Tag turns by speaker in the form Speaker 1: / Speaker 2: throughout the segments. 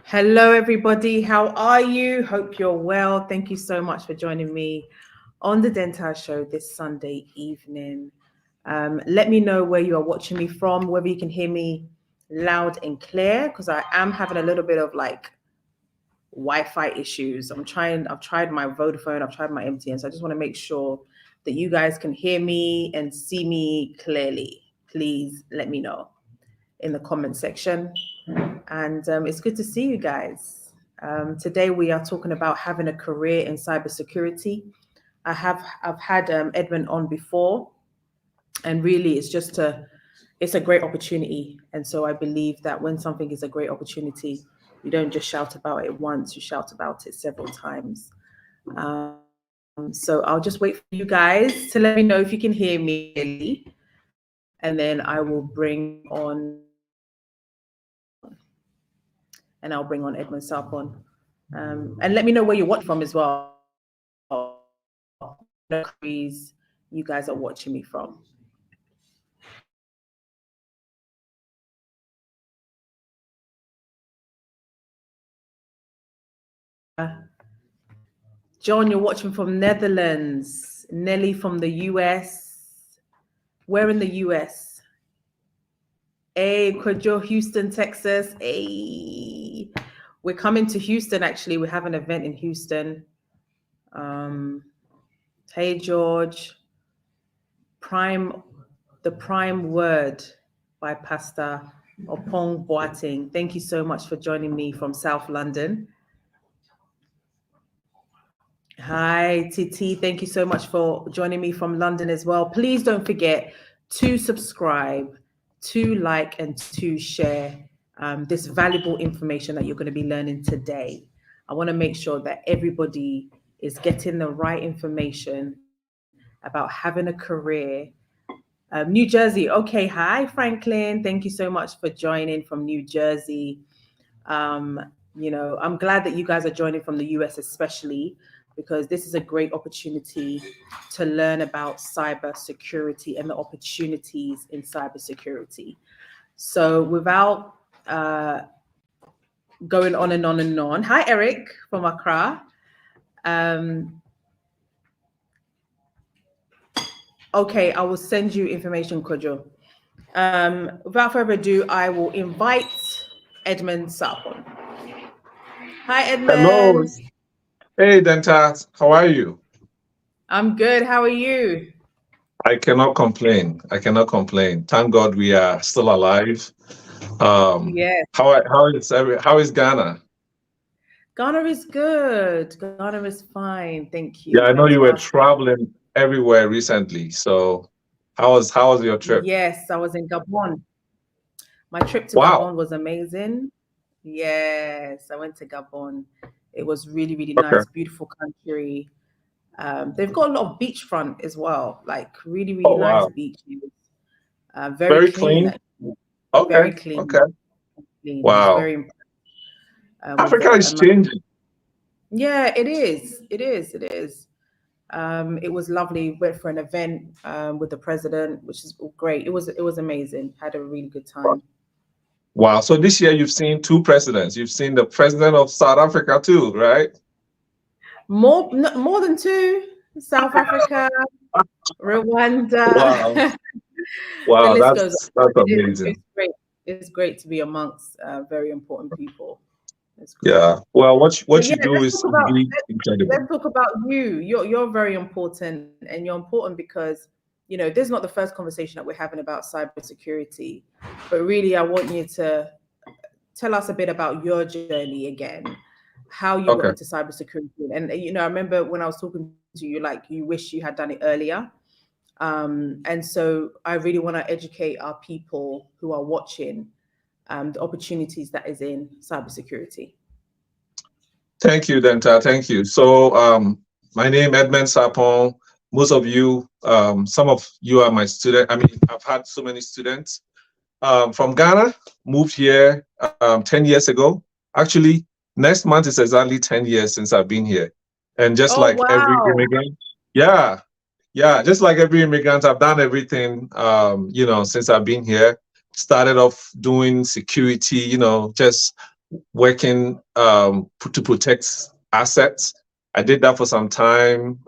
Speaker 1: Hello, everybody. How are you? Hope you're well. Thank you so much for joining me on the Dental Show this Sunday evening. Let me know where you are watching me from, whether you can hear me loud and clear, because I am having a little bit of like Wi-Fi issues. I've tried my Vodafone, I've tried my MTN, so I just want to make sure that you guys can hear me and see me clearly. Please let me know in the comment section. And it's good to see you guys. Today we are talking about having a career in cybersecurity. I've had Edmund on before, and really it's a great opportunity. And so I believe that when something is a great opportunity, you don't just shout about it once, you shout about it several times. So I'll just wait for you guys to let me know if you can hear me, and then I will bring on and I'll bring on Edmund Sarpon. And let me know where you're watching from as well. No countries you guys are watching me from. John, you're watching from Netherlands. Nelly from the US. Where in the US? Hey, Kojo, Houston, Texas. Hey, we're coming to Houston. Actually, we have an event in Houston. Hey, George. The Prime Word by Pastor Opong Boating. Thank you so much for joining me from South London. Hi, Titi. Thank you so much for joining me from London as well. Please don't forget to subscribe, to like, and to share this valuable information that you're going to be learning today. I want to make sure that everybody is getting the right information about having a career. New Jersey. Okay. Hi, Franklin. Thank you so much for joining from New Jersey. I'm glad that you guys are joining from the US, especially because this is a great opportunity to learn about cybersecurity and the opportunities in cybersecurity. So without going on and on and on, hi, Eric from Accra. Okay, I will send you information, Kojo. Without further ado, I will invite Edmund Sarpon. Hi, Edmund.
Speaker 2: Hello. Hey, Denta. How are you?
Speaker 1: I'm good. How are you?
Speaker 2: I cannot complain. I cannot complain. Thank God we are still alive.
Speaker 1: Yes.
Speaker 2: How is Ghana?
Speaker 1: Ghana is good. Ghana is fine. Thank you.
Speaker 2: Yeah, I
Speaker 1: Thanks
Speaker 2: know you
Speaker 1: for
Speaker 2: were
Speaker 1: asking.
Speaker 2: traveling everywhere recently. So how was your trip?
Speaker 1: Yes, I was in Gabon. My trip to
Speaker 2: Wow.
Speaker 1: Gabon was amazing. Yes, I went to Gabon. It was really, really
Speaker 2: Okay.
Speaker 1: nice, beautiful country. They've got a lot of beachfront as well, like really, really
Speaker 2: Oh
Speaker 1: nice
Speaker 2: wow.
Speaker 1: beaches. Very
Speaker 2: Very
Speaker 1: clean,
Speaker 2: clean.
Speaker 1: actually. Very
Speaker 2: Okay.
Speaker 1: clean.
Speaker 2: Okay.
Speaker 1: Clean. I was
Speaker 2: Wow.
Speaker 1: very impressed with
Speaker 2: Africa
Speaker 1: the
Speaker 2: is
Speaker 1: amount.
Speaker 2: changing.
Speaker 1: Yeah, it is. It is. It is. It was lovely. Went for an event with the president, which is great. It was amazing. Had a really good time.
Speaker 2: Wow. So this year you've seen two presidents. You've seen the president of South Africa too, right?
Speaker 1: More than two. South Africa,
Speaker 2: Wow.
Speaker 1: Rwanda. The
Speaker 2: Wow.
Speaker 1: list goes
Speaker 2: That's
Speaker 1: on. It's
Speaker 2: amazing.
Speaker 1: great. It's great to be amongst very important people. It's great.
Speaker 2: Yeah. Well,
Speaker 1: But
Speaker 2: what
Speaker 1: yeah,
Speaker 2: you do is indeed incredible.
Speaker 1: let's talk about you. You're very important, and you're important because this is not the first conversation that we're having about cybersecurity, but really I want you to tell us a bit about your journey again, how you got
Speaker 2: Okay.
Speaker 1: into cybersecurity. And I remember when I was talking to you, like you wish you had done it earlier. And so I really want to educate our people who are watching the opportunities that is in cybersecurity.
Speaker 2: Thank you, Denta. Thank you. So, my name Edmund Sapon. Most of you, some of you are my student. I mean, I've had so many students from Ghana. Moved here 10 years ago. Actually, next month is exactly 10 years since I've been here. And just
Speaker 1: Oh
Speaker 2: like every
Speaker 1: wow.
Speaker 2: immigrant, yeah, yeah, just like every immigrant, I've done everything. Since I've been here. Started off doing security. Just working to protect assets. I did that for some time,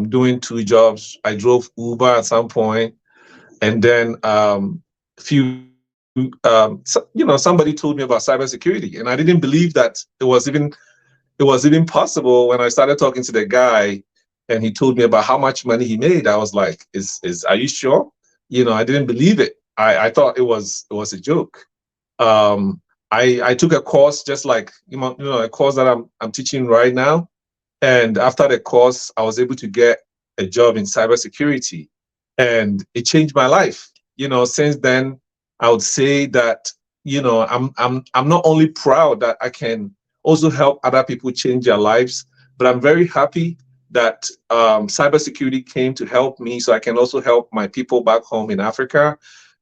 Speaker 2: doing 2 jobs. I drove Uber at some point, and then somebody told me about cybersecurity, and I didn't believe that it was even possible. When I started talking to the guy, and he told me about how much money he made, I was like, are you sure? I didn't believe it. I thought it was a joke. I took a course, just like a course that I'm teaching right now, and after the course, I was able to get a job in cybersecurity, and it changed my life. Since then, I would say that I'm not only proud that I can also help other people change their lives, but I'm very happy that cybersecurity came to help me, so I can also help my people back home in Africa,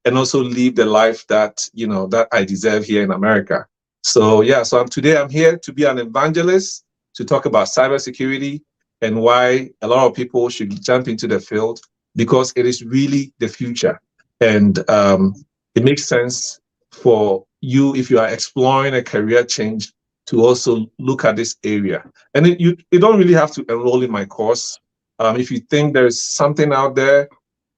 Speaker 2: and also live the life that that I deserve here in America. So yeah, so today I'm here to be an evangelist, to talk about cybersecurity and why a lot of people should jump into the field, because it is really the future. And it makes sense for you, if you are exploring a career change, to also look at this area. And you don't really have to enroll in my course. If you think there's something out there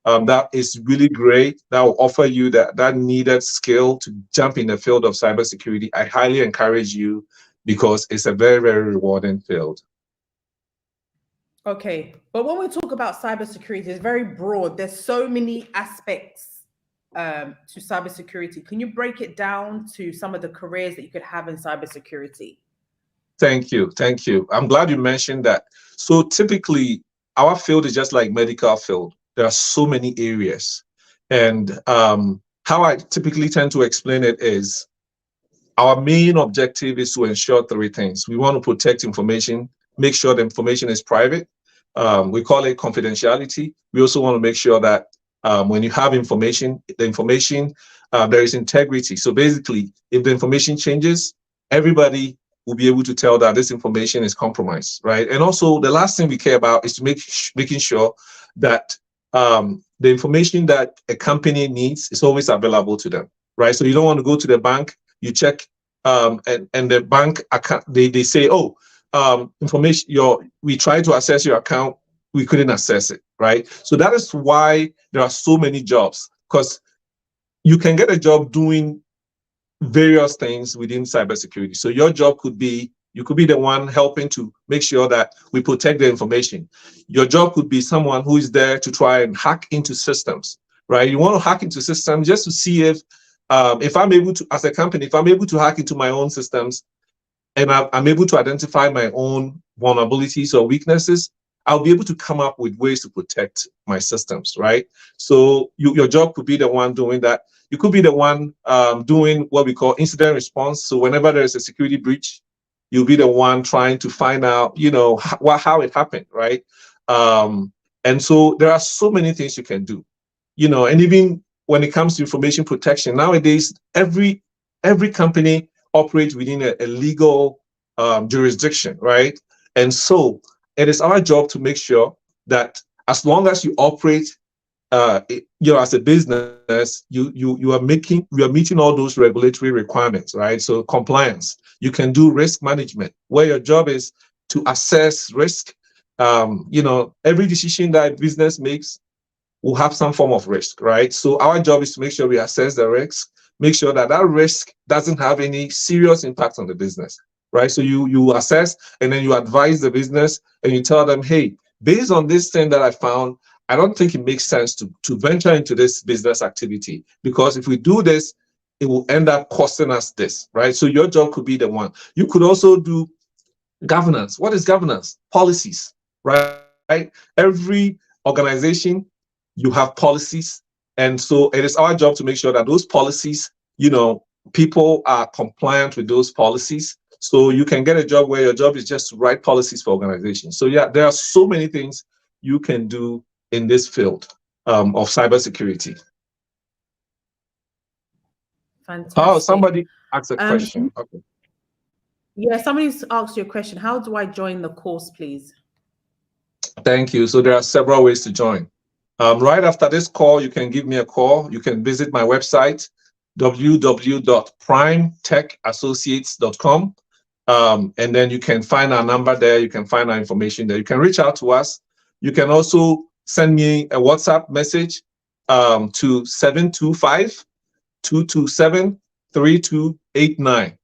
Speaker 2: that is really great, that will offer you that needed skill to jump in the field of cybersecurity, I highly encourage you, because it's a very, very rewarding field.
Speaker 1: Okay, but when we talk about cybersecurity, it's very broad. There's so many aspects to cybersecurity. Can you break it down to some of the careers that you could have in cybersecurity?
Speaker 2: Thank you. I'm glad you mentioned that. So typically, our field is just like medical field. There are so many areas. And how I typically tend to explain it is, our main objective is to ensure 3 things. We want to protect information, make sure the information is private. We call it confidentiality. We also want to make sure that when you have information, the information, there is integrity. So basically, if the information changes, everybody will be able to tell that this information is compromised, right? And also, the last thing we care about is to making sure that the information that a company needs is always available to them, right? So you don't want to go to the bank, you check, and the bank account, they say, oh, information, we tried to access your account, we couldn't access it, right? So that is why there are so many jobs, because you can get a job doing various things within cybersecurity. So your job could be, you could be the one helping to make sure that we protect the information. Your job could be someone who is there to try and hack into systems, right? You want to hack into systems just to see if I'm able to, as a company, if I'm able to hack into my own systems, and I'm able to identify my own vulnerabilities or weaknesses, I'll be able to come up with ways to protect my systems, right? So your job could be the one doing that. You could be the one doing what we call incident response. So whenever there's a security breach, you'll be the one trying to find out, how it happened, right? And so there are so many things you can do, and even when it comes to information protection, nowadays, every company operates within a legal jurisdiction, right? And so it is our job to make sure that as long as you operate, as a business, you are meeting all those regulatory requirements, right? So compliance. You can do risk management, where your job is to assess risk. Every decision that a business makes will have some form of risk, right? So our job is to make sure we assess the risk, make sure that risk doesn't have any serious impact on the business, right? So you assess, and then you advise the business, and you tell them, hey, based on this thing that I found, I don't think it makes sense to venture into this business activity, because if we do this, it will end up costing us this, right? So your job could be the one. You could also do governance. What is governance? Policies, right? Every organization, you have policies. And so it is our job to make sure that those policies, people are compliant with those policies. So you can get a job where your job is just to write policies for organizations. So yeah, there are so many things you can do in this field of cybersecurity.
Speaker 1: Fantastic.
Speaker 2: Oh, somebody asked a question. Okay.
Speaker 1: Yeah, somebody's asked you a question. How do I join the course, please?
Speaker 2: Thank you. So there are several ways to join. Right after this call, you can give me a call. You can visit my website, www.primetechassociates.com. And then you can find our number there. You can find our information there. You can reach out to us. You can also send me a WhatsApp message to 725-227-3289.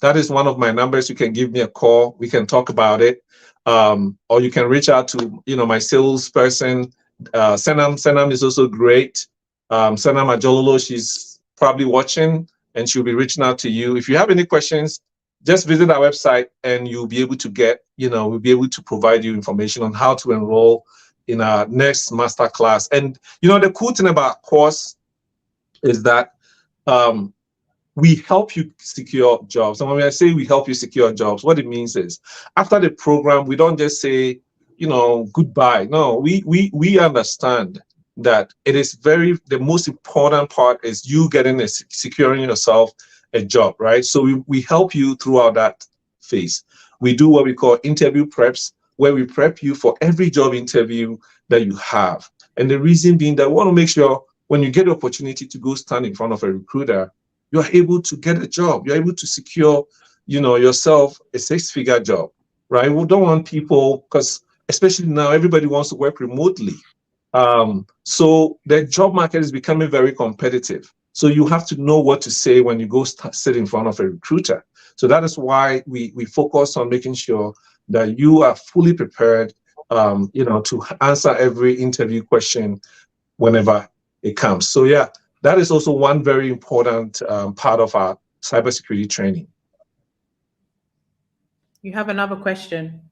Speaker 2: That is one of my numbers. You can give me a call. We can talk about it. Or you can reach out to, my salesperson. Senam. Senam is also great. Senam Ajololo, she's probably watching and she'll be reaching out to you. If you have any questions, just visit our website and you'll be able to get, we'll be able to provide you information on how to enroll in our next master class. And, the cool thing about our course is that we help you secure jobs. And when I say we help you secure jobs, what it means is after the program, we don't just say, goodbye. No, we understand that it is the most important part is you securing yourself a job, right? So we help you throughout that phase. We do what we call interview preps, where we prep you for every job interview that you have. And the reason being that we want to make sure when you get the opportunity to go stand in front of a recruiter, you're able to get a job. You're able to secure, yourself a six-figure job, right? We don't want people, because especially now, everybody wants to work remotely. So the job market is becoming very competitive. So you have to know what to say when you go sit in front of a recruiter. So that is why we focus on making sure that you are fully prepared, to answer every interview question whenever it comes. So yeah, that is also one very important part of our cybersecurity training.
Speaker 1: You have another question.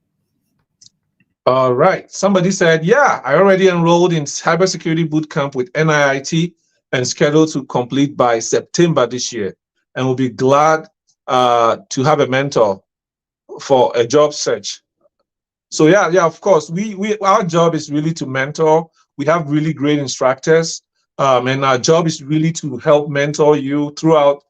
Speaker 2: All right. Somebody said, yeah, I already enrolled in cybersecurity bootcamp with NIIT and scheduled to complete by September this year, and will be glad to have a mentor for a job search. So yeah, of course, our job is really to mentor. We have really great instructors, and our job is really to help mentor you throughout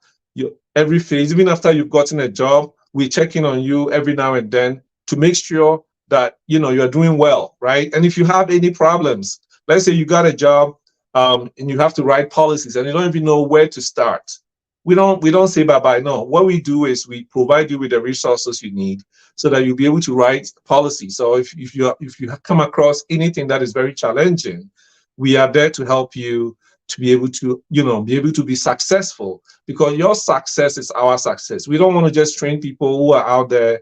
Speaker 2: every phase. Even after you've gotten a job, we check in on you every now and then to make sure that you're doing well, right? And if you have any problems, let's say you got a job and you have to write policies and you don't even know where to start, we don't say bye-bye. No, what we do is we provide you with the resources you need so that you'll be able to write policies. So if you come across anything that is very challenging, we are there to help you to be able to be successful, because your success is our success. We don't want to just train people who are out there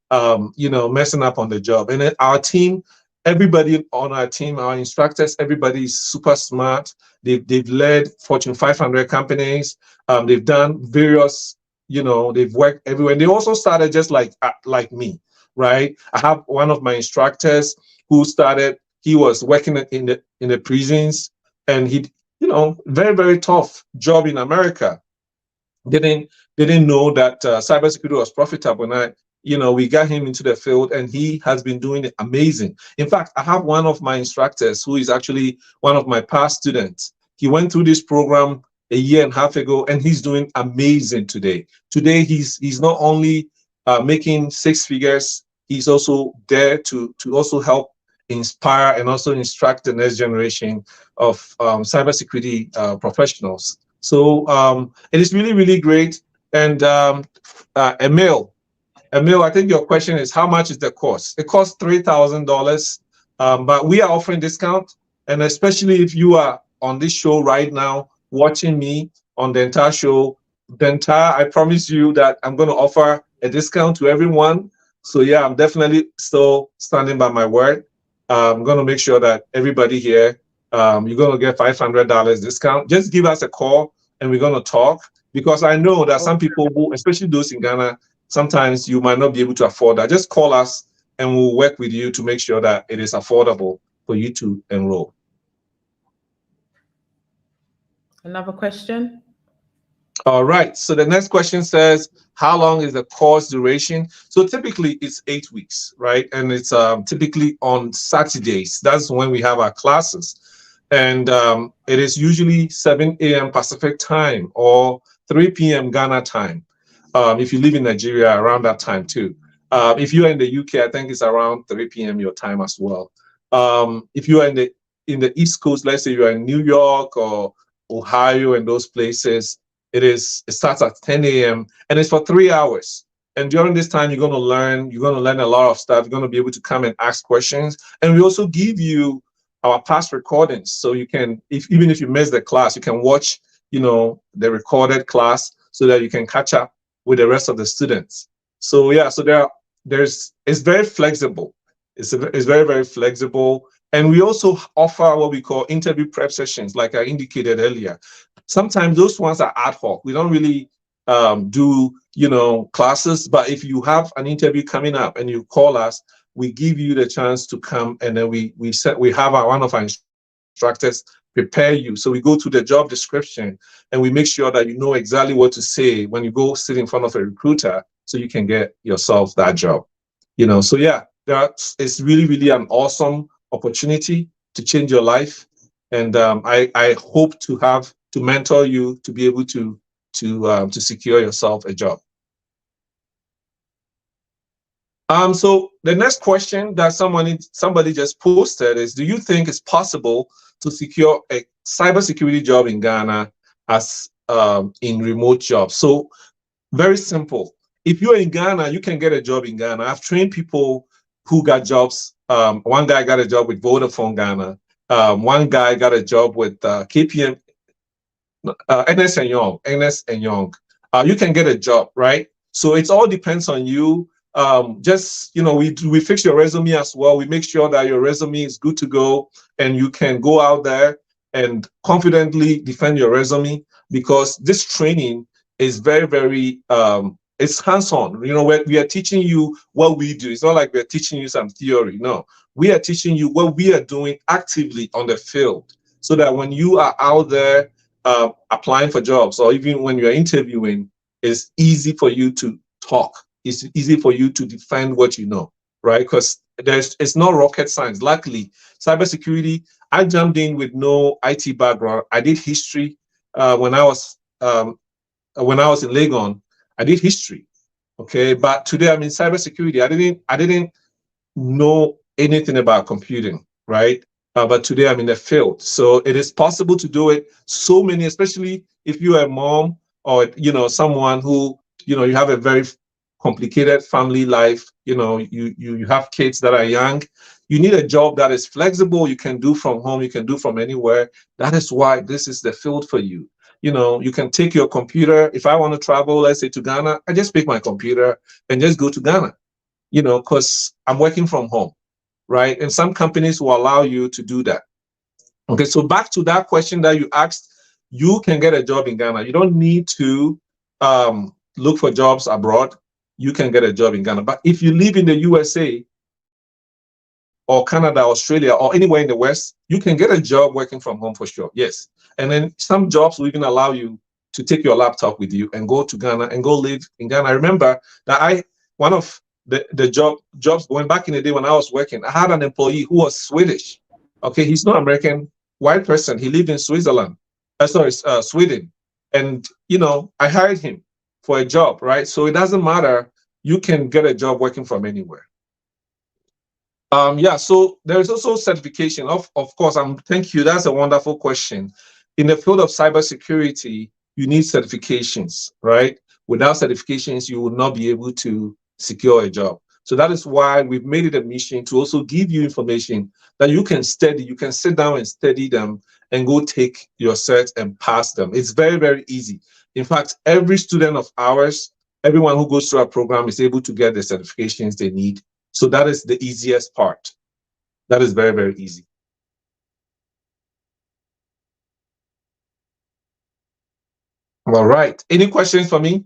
Speaker 2: messing up on the job. And our team, everybody on our team, our instructors, everybody is super smart. They've led Fortune 500 companies. They've done various, they've worked everywhere. And they also started just like me, right? I have one of my instructors who started. He was working in the prisons, and he, very, very tough job in America. Didn't know that cybersecurity was profitable. And we got him into the field, and he has been doing it amazing. In fact, I have one of my instructors who is actually one of my past students. He went through this program a year and a half ago, and he's doing amazing today. Today, he's not only making six figures, he's also there to also help inspire and also instruct the next generation of cybersecurity professionals. So it is really, really great. And Emil, I think your question is, how much is the course? It costs $3,000, but we are offering discount. And especially if you are on this show right now, watching me on the entire show, I promise you that I'm going to offer a discount to everyone. So yeah, I'm definitely still standing by my word. I'm going to make sure that everybody here, you're going to get $500 discount. Just give us a call and we're going to talk, because I know that some people who, especially those in Ghana, sometimes you might not be able to afford that. Just call us and we'll work with you to make sure that it is affordable for you to enroll.
Speaker 1: Another question?
Speaker 2: All right. So the next question says, how long is the course duration? So typically it's 8 weeks, right? And it's typically on Saturdays. That's when we have our classes. And it is usually 7 a.m. Pacific time or 3 p.m. Ghana time. If you live in Nigeria, around that time too. If you're in the UK, I think it's around 3 p.m. your time as well. If you are in the East Coast, let's say you're in New York or Ohio and those places, It starts at 10 a.m. and it's for 3 hours. And during this time, you're going to learn a lot of stuff. You're going to be able to come and ask questions. And we also give you our past recordings. So you can, even if you miss the class, you can watch, the recorded class so that you can catch up with the rest of the students. So yeah, so it's very flexible. It's very, very flexible. And we also offer what we call interview prep sessions, like I indicated earlier. Sometimes those ones are ad hoc. We don't really do classes, but if you have an interview coming up and you call us, we give you the chance to come, and then we have one of our instructors prepare you. So we go to the job description and we make sure that you know exactly what to say when you go sit in front of a recruiter, so you can get yourself that job. So yeah, it's really, really an awesome opportunity to change your life, and I hope to mentor you to be able to secure yourself a job. So the next question that somebody just posted is, do you think it's possible to secure a cybersecurity job in Ghana as in remote jobs? So very simple. If you're in Ghana, you can get a job in Ghana. I've trained people who got jobs. One guy got a job with Vodafone Ghana. One guy got a job with KPM, Ernst and Young. You can get a job, right? So it all depends on you. We fix your resume as well. We make sure that your resume is good to go and you can go out there and confidently defend your resume, because this training is very, very, it's hands-on. We are teaching you what we do. It's not like we're teaching you some theory. No, we are teaching you what we are doing actively on the field, so that when you are out there applying for jobs, or even when you're interviewing, it's easy for you to talk. It's easy for you to defend what you know, right? Because it's not rocket science. Luckily, cybersecurity, I jumped in with no IT background. I did history when I was in Legon. I did history, okay. But today I'm in cybersecurity. I didn't know anything about computing, right? But today I'm in the field, so it is possible to do it. So many, especially if you are a mom or someone who you have a very complicated family life, you have kids that are young, you need a job that is flexible. You can do from home, you can do from anywhere. That is why this is the field for you. You can take your computer. If I want to travel, let's say to Ghana, I just pick my computer and just go to Ghana, because I'm working from home, right? And some companies will allow you to do that. Okay, so back to that question that you asked, you can get a job in Ghana. You don't need to look for jobs abroad. You can get a job in Ghana. But if you live in the USA or Canada, Australia, or anywhere in the West, you can get a job working from home for sure. Yes. And then some jobs will even allow you to take your laptop with you and go to Ghana and go live in Ghana. I remember that one of the jobs going back in the day when I was working, I had an employee who was Swedish. Okay, he's not American, white person. He lived in Sweden. And I hired him for a job, right? So it doesn't matter. You can get a job working from anywhere. So there is also certification. Of course, thank you. That's a wonderful question. In the field of cybersecurity, you need certifications, right? Without certifications, you will not be able to secure a job. So that is why we've made it a mission to also give you information that you can study. You can sit down and study them and go take your certs and pass them. It's very, very easy. In fact, every student of ours, everyone who goes through our program is able to get the certifications they need. So that is the easiest part. That is very, very easy. All right. Any questions for me?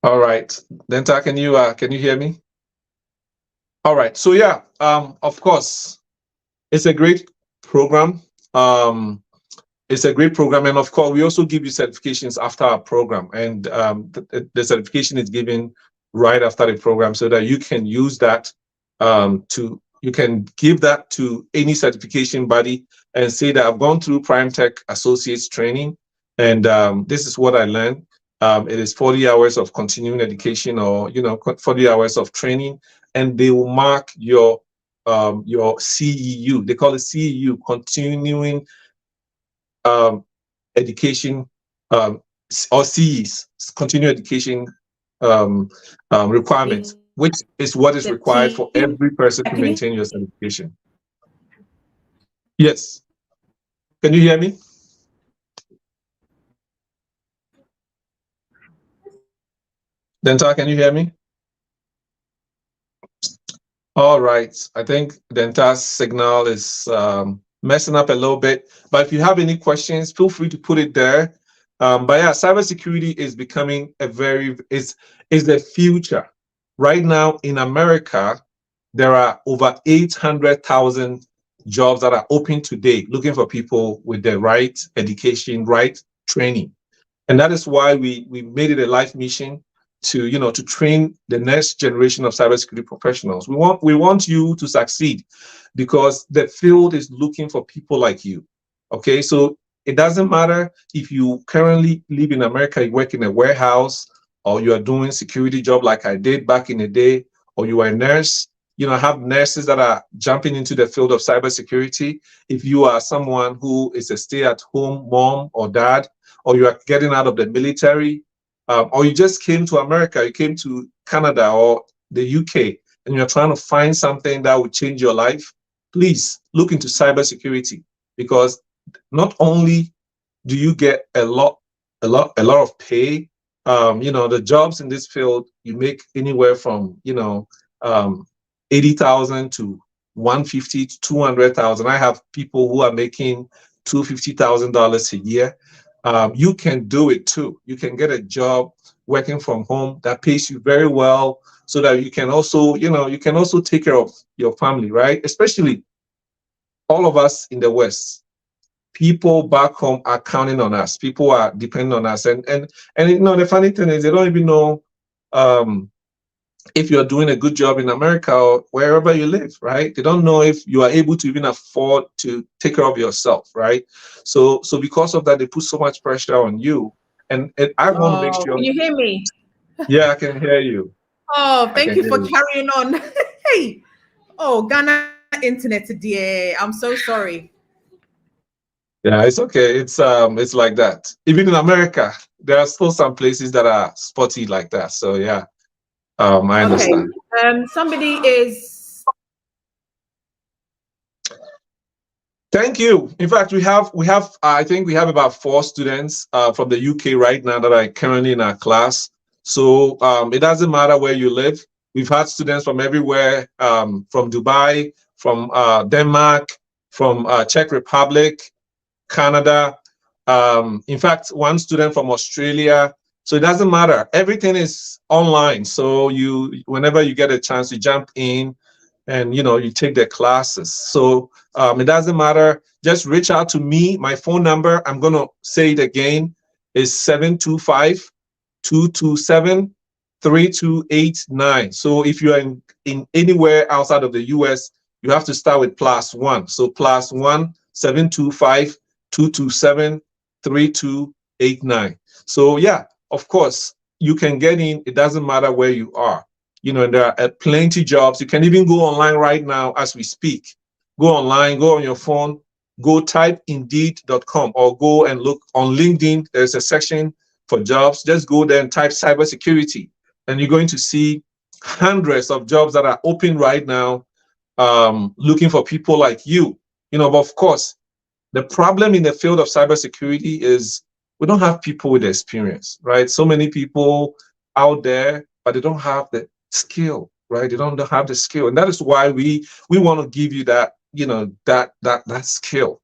Speaker 2: All right. Denta, can you hear me? All right. So yeah, of course, it's a great program. It's a great program, and of course, we also give you certifications after our program, and the certification is given right after the program, so that you can use that you can give that to any certification body and say that I've gone through Prime Tech Associates training, and this is what I learned. It is 40 hours of continuing education, or 40 hours of training, and they will mark your your CEU. They call it CEU, continuing education, or CEs, continuing education requirements, which is what is
Speaker 1: The
Speaker 2: required for
Speaker 1: team.
Speaker 2: every person to
Speaker 1: Can you
Speaker 2: maintain your certification. Yes. Can you hear me? Denta, can you hear me? All right. I think Denta's signal is messing up a little bit. But if you have any questions, feel free to put it there. But yeah, cybersecurity is becoming is the future. Right now in America, there are over 800,000 jobs that are open today, looking for people with the right education, right training. And that is why we made it a life mission to, to train the next generation of cybersecurity professionals. We want you to succeed because the field is looking for people like you. Okay, so it doesn't matter if you currently live in America, you work in a warehouse, or you are doing security job like I did back in the day, or you are a nurse. I have nurses that are jumping into the field of cybersecurity. If you are someone who is a stay-at-home mom or dad, or you are getting out of the military, or you just came to America, you came to Canada or the UK, and you're trying to find something that will change your life, please look into cybersecurity, because not only do you get a lot of pay, the jobs in this field, you make anywhere from, 80,000 to 150 to 200,000. I have people who are making $250,000 a year. You can do it too. You can get a job working from home that pays you very well, so that you can also, take care of your family, right? Especially all of us in the West. People back home are counting on us. People are depending on us, and the funny thing is, they don't even know if you're doing a good job in America or wherever you live, right? They don't know if you are able to even afford to take care of yourself, right? So because of that, they put so much pressure on you. And I want to make
Speaker 1: Oh,
Speaker 2: sure.
Speaker 1: can you hear me?
Speaker 2: Yeah, I can hear you.
Speaker 1: Oh,
Speaker 2: I
Speaker 1: thank
Speaker 2: can
Speaker 1: you
Speaker 2: hear
Speaker 1: for
Speaker 2: you.
Speaker 1: carrying on. Hey, oh, Ghana internet today. I'm so sorry.
Speaker 2: Yeah, it's okay. It's like that. Even in America, there are still some places that are spotty like that. So yeah, I
Speaker 1: Okay.
Speaker 2: understand.
Speaker 1: Somebody is.
Speaker 2: Thank you. In fact, we have I think we have about 4 students from the UK right now that are currently in our class. So it doesn't matter where you live. We've had students from everywhere, from Dubai, from Denmark, from Czech Republic, Canada. In fact, one student from Australia. So it doesn't matter. Everything is online. So whenever you get a chance, you jump in, and you take the classes. So it doesn't matter. Just reach out to me. My phone number, I'm gonna say it again, is 725-227-3289. So if you're in anywhere outside of the US, you have to start with +1. So +1 725-227-3289. So yeah, of course, you can get in. It doesn't matter where you are. And there are plenty jobs. You can even go online right now as we speak. Go online, go on your phone, go type indeed.com, or go and look on LinkedIn. There's a section for jobs. Just go there and type cybersecurity, and you're going to see hundreds of jobs that are open right now, looking for people like you. But of course, the problem in the field of cybersecurity is we don't have people with experience, right? So many people out there, but they don't have the skill, right? They don't have the skill, and that is why we want to give you that, that skill.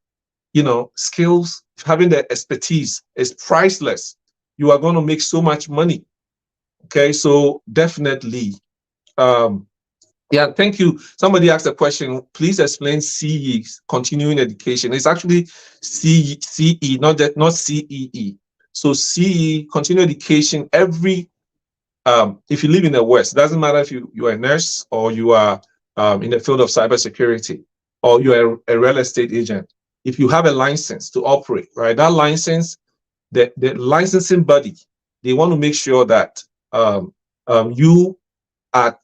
Speaker 2: Skills, having the expertise is priceless. You are going to make so much money. Okay, so definitely. Yeah, thank you. Somebody asked a question. Please explain CE, continuing education. It's actually CE, not CEE. So CE, continuing education. If you live in the West, it doesn't matter if you are a nurse, or you are in the field of cybersecurity, or you are a real estate agent. If you have a license to operate, right, that license, the licensing body, they want to make sure that you are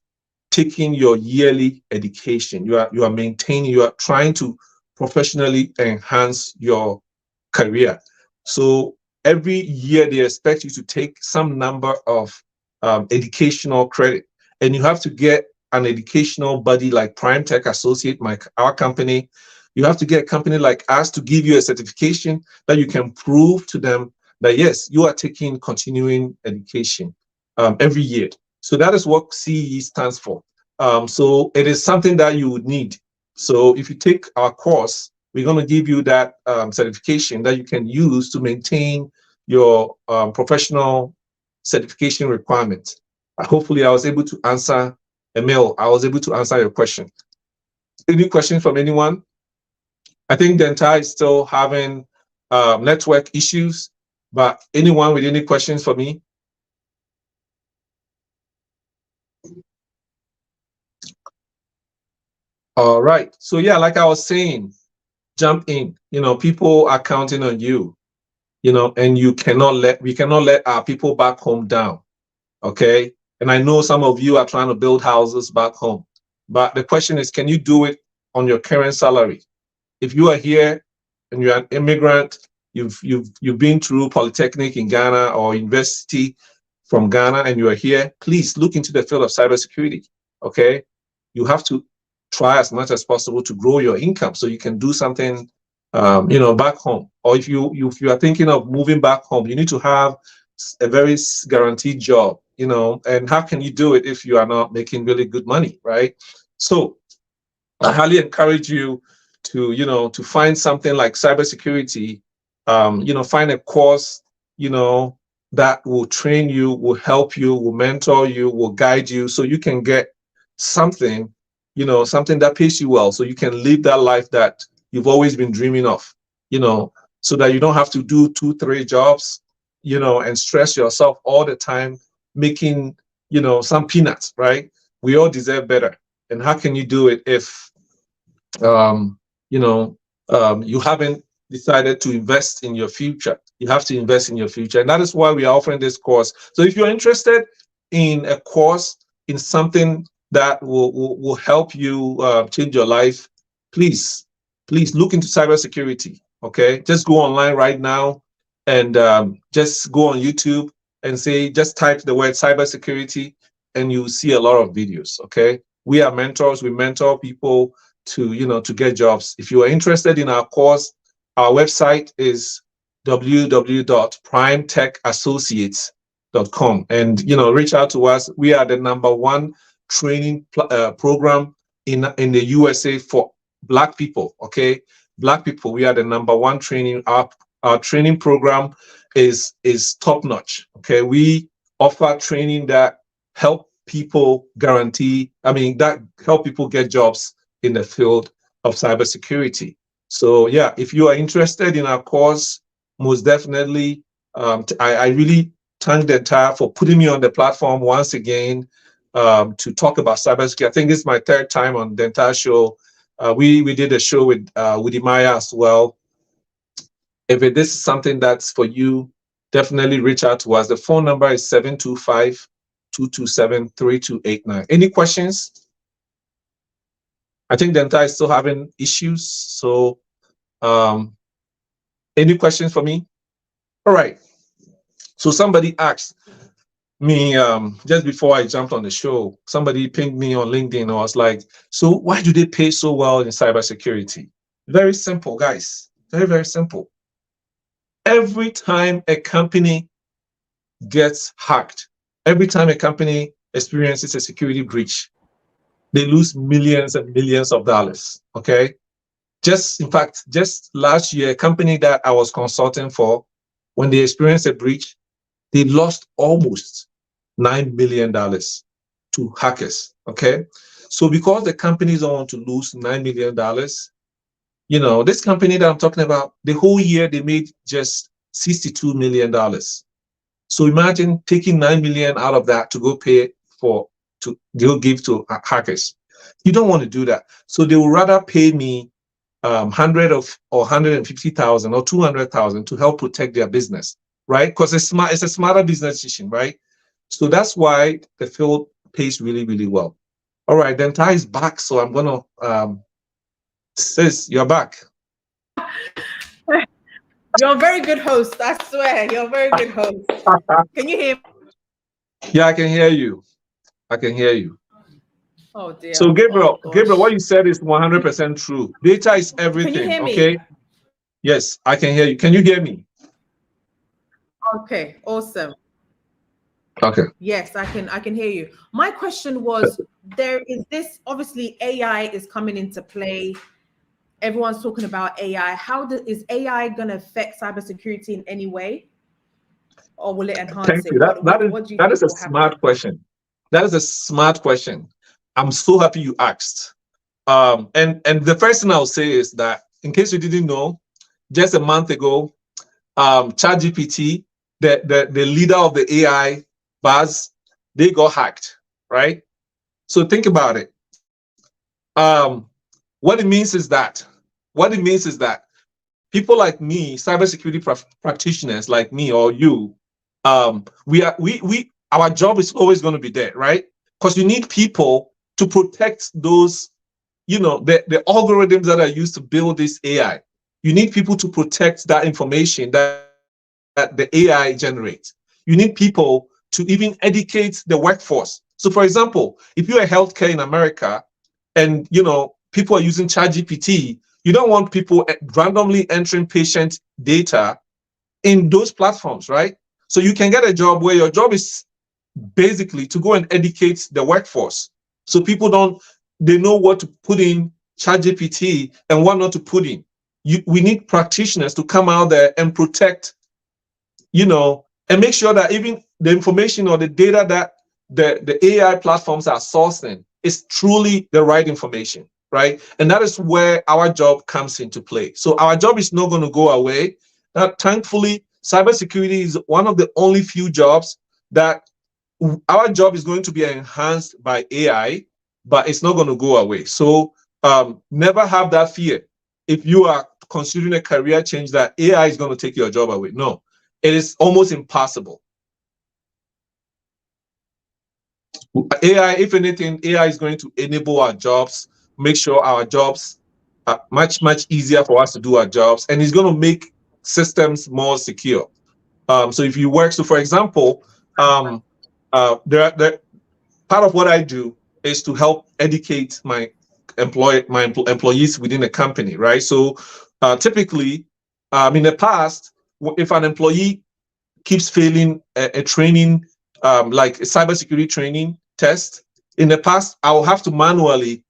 Speaker 2: taking your yearly education. You are maintaining, you are trying to professionally enhance your career. So every year they expect you to take some number of educational credit, and you have to get an educational body like Prime Tech Associate, our company. You have to get a company like us to give you a certification that you can prove to them that yes, you are taking continuing education every year. So that is what CE stands for. So it is something that you would need. So if you take our course, we're going to give you that certification that you can use to maintain your professional certification requirements. Hopefully, I was able to answer, Emil, I was able to answer your question. Any questions from anyone? I think the entire is still having network issues, but anyone with any questions for me? All right. So yeah, like I was saying, jump in. You know, people are counting on you. You know, and we cannot let our people back home down. Okay. And I know some of you are trying to build houses back home, but the question is, can you do it on your current salary? If you are here and you're an immigrant, you've been through polytechnic in Ghana or university from Ghana, and you are here, please look into the field of cybersecurity. Okay, you have to try as much as possible to grow your income so you can do something, back home. Or if you are thinking of moving back home, you need to have a very guaranteed job. And how can you do it if you are not making really good money, right? So I highly encourage you to find something like cybersecurity, find a course, that will train you, will help you, will mentor you, will guide you so you can get something, something that pays you well so you can live that life that you've always been dreaming of, so that you don't have to do 2-3 jobs, and stress yourself all the time making, some peanuts, right? We all deserve better. And how can you do it if you haven't decided to invest in your future? You have to invest in your future. And that is why we are offering this course. So if you're interested in a course, in something that will help you change your life, please look into cybersecurity. Okay, just go online right now and just go on YouTube and just type the word cybersecurity, and you'll see a lot of videos. Okay, we are mentors. We mentor people to get jobs. If you are interested in our course, our website is www.primetechassociates.com, and reach out to us. We are the #1 training program in the USA for Black people. Okay, Black people, we are the #1 training. Our training program is top notch. Okay, we offer training that help people that help people get jobs in the field of cybersecurity. So yeah, if you are interested in our course, most definitely, I really thank the entire for putting me on the platform once again to talk about cybersecurity. I think this is my 3rd time on the entire show. We did a show with Imaya as well. If this is something that's for you, definitely reach out to us. The phone number is 725-227-3289. Any questions? I think the entire is still having issues. So any questions for me? All right. So somebody asked me just before I jumped on the show, somebody pinged me on LinkedIn and I was like, so why do they pay so well in cybersecurity? Very simple, guys. Very, very simple. Every time a company gets hacked, every time a company experiences a security breach, they lose millions and millions of dollars. Okay. In fact, just last year, a company that I was consulting for, when they experienced a breach, they lost almost $9 million to hackers. Okay. So because the companies don't want to lose $9 million, this company that I'm talking about, the whole year they made just $62 million. So imagine taking 9 million out of that to go pay to give to hackers. You don't want to do that. So they would rather pay me 100 or 150,000 or 200,000 to help protect their business, right? Because it's a smarter business decision, right? So that's why the field pays really, really well. All right, then Ty is back, so I'm gonna sis, you're back.
Speaker 1: You're a very good host. I swear, you're a very good host. Can you hear me?
Speaker 2: Yeah, I can hear you. I can hear you.
Speaker 1: Oh
Speaker 2: So
Speaker 1: dear. Oh
Speaker 2: Gabriel, what
Speaker 1: gosh.
Speaker 2: you said is 100% true. Data is
Speaker 1: Can you
Speaker 2: everything.
Speaker 1: hear me?
Speaker 2: Okay. Yes, I can hear you. Can you hear me?
Speaker 1: Okay. Awesome.
Speaker 2: Okay.
Speaker 1: Yes, I can hear you. My question was, there is this, obviously AI is coming into play. Everyone's talking about AI. Is AI going to affect cybersecurity in any way, or will it enhance
Speaker 2: Thank
Speaker 1: it?
Speaker 2: you.
Speaker 1: What do you
Speaker 2: That
Speaker 1: think
Speaker 2: is a
Speaker 1: will happen?
Speaker 2: smart question. That is a smart question. I'm so happy you asked. And the first thing I'll say is that, in case you didn't know, just a month ago, ChatGPT, the leader of the AI buzz, they got hacked, right? So think about it. Um, what it means is that, what it means is that people like me, cybersecurity practitioners like me or you, our job is always going to be there, right? Because you need people to protect those, the algorithms that are used to build this AI. You need people to protect that information that the AI generates. You need people to even educate the workforce. So for example, if you're a healthcare in America and people are using ChatGPT, you don't want people randomly entering patient data in those platforms, right? So you can get a job where your job is basically to go and educate the workforce, so people don't they know what to put in ChatGPT and what not to put in. We need practitioners to come out there and protect, and make sure that even the information or the data that the AI platforms are sourcing is truly the right information, right? And that is where our job comes into play. So our job is not going to go away. Thankfully, cybersecurity is one of the only few jobs that our job is going to be enhanced by AI, but it's not going to go away. So never have that fear. If you are considering a career change, that AI is going to take your job away. No, it is almost impossible. AI, if anything, AI is going to enable our jobs, make sure our jobs are much, much easier for us to do our jobs, and it's going to make systems more secure. So if you work, so for example, there part of what I do is to help educate my employees within a company, right? So typically, in the past, if an employee keeps failing a training, like a cybersecurity training test, in the past, I will have to manually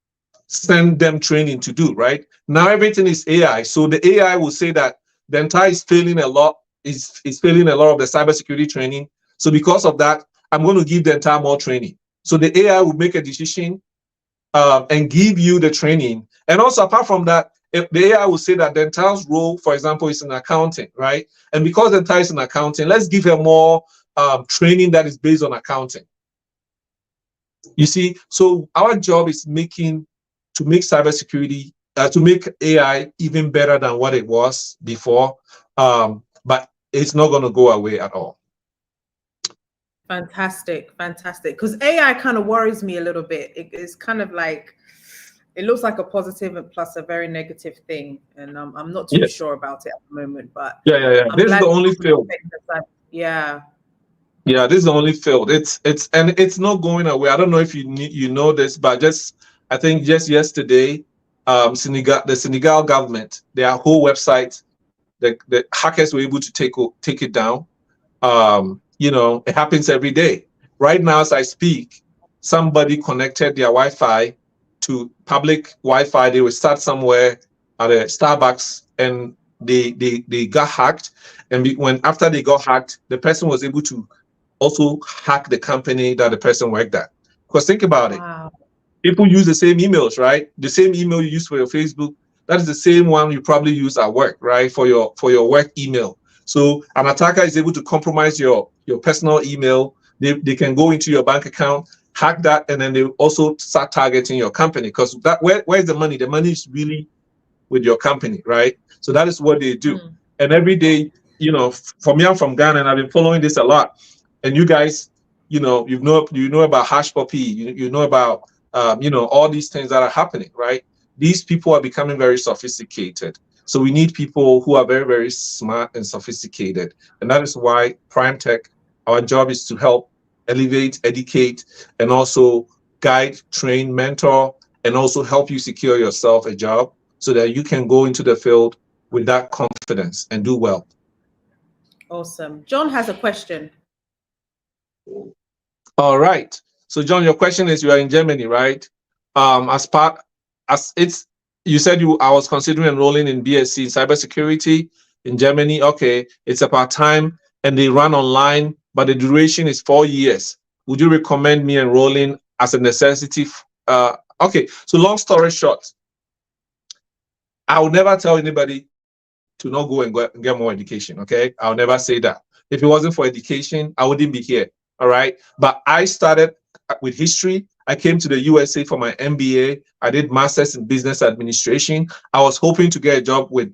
Speaker 2: send them training to do, right? Now everything is AI. So the AI will say that the entire is failing a lot, is failing a lot of the cybersecurity training. So because of that, I'm going to give the entire more training. So the AI will make a decision and give you the training. And also, apart from that, if the AI will say that the entire role, for example, is in accounting, right? And because the entire is in accounting, let's give her more training that is based on accounting. You see, so our job is to make cybersecurity, to make AI even better than what it was before, but it's not going to go away at all.
Speaker 1: Fantastic, fantastic. Because AI kind of worries me a little bit. It's kind of like, it looks like a positive and plus a very negative thing, and I'm not too
Speaker 2: Yes.
Speaker 1: sure about it at the moment. But
Speaker 2: Yeah.
Speaker 1: I'm
Speaker 2: This is
Speaker 1: glad.
Speaker 2: the only field.
Speaker 1: Yeah.
Speaker 2: Yeah, this is the only field. It's not going away. I don't know if you know this, but I think just yesterday, the Senegal government, their whole website, the hackers were able to take it down. It happens every day. Right now, as I speak, somebody connected their Wi-Fi to public Wi-Fi. They will start somewhere at a Starbucks, and they got hacked. And after they got hacked, the person was able to also hack the company that the person worked at. Because think about it.
Speaker 1: Wow.
Speaker 2: People use the same emails, right? The same email you use for your Facebook, that is the same one you probably use at work, right? For your work email. So an attacker is able to compromise your personal email. They can go into your bank account, hack that, and then they also start targeting your company. Because that where's the money? The money is really with your company, right? So that is what they do. And every day, for me, I'm from Ghana, and I've been following this a lot. And you guys, you know about Hash Puppy, you know about all these things that are happening, right? These people are becoming very sophisticated. So we need people who are very, very smart and sophisticated. And that is why Prime Tech, our job is to help elevate, educate, and also guide, train, mentor, and also help you secure yourself a job so that you can go into the field with that confidence and do well.
Speaker 1: Awesome. John has a question.
Speaker 2: All right. So John, your question is, you are in Germany, right? You said I was considering enrolling in BSc in cybersecurity in Germany. Okay, it's a part-time and they run online, but the duration is 4 years. Would you recommend me enrolling as a necessity? Okay, so long story short, I would never tell anybody to not go and get more education. Okay, I'll never say that. If it wasn't for education, I wouldn't be here. All right, but I started with history. I came to the USA for my MBA. I did masters in business administration. I was hoping to get a job with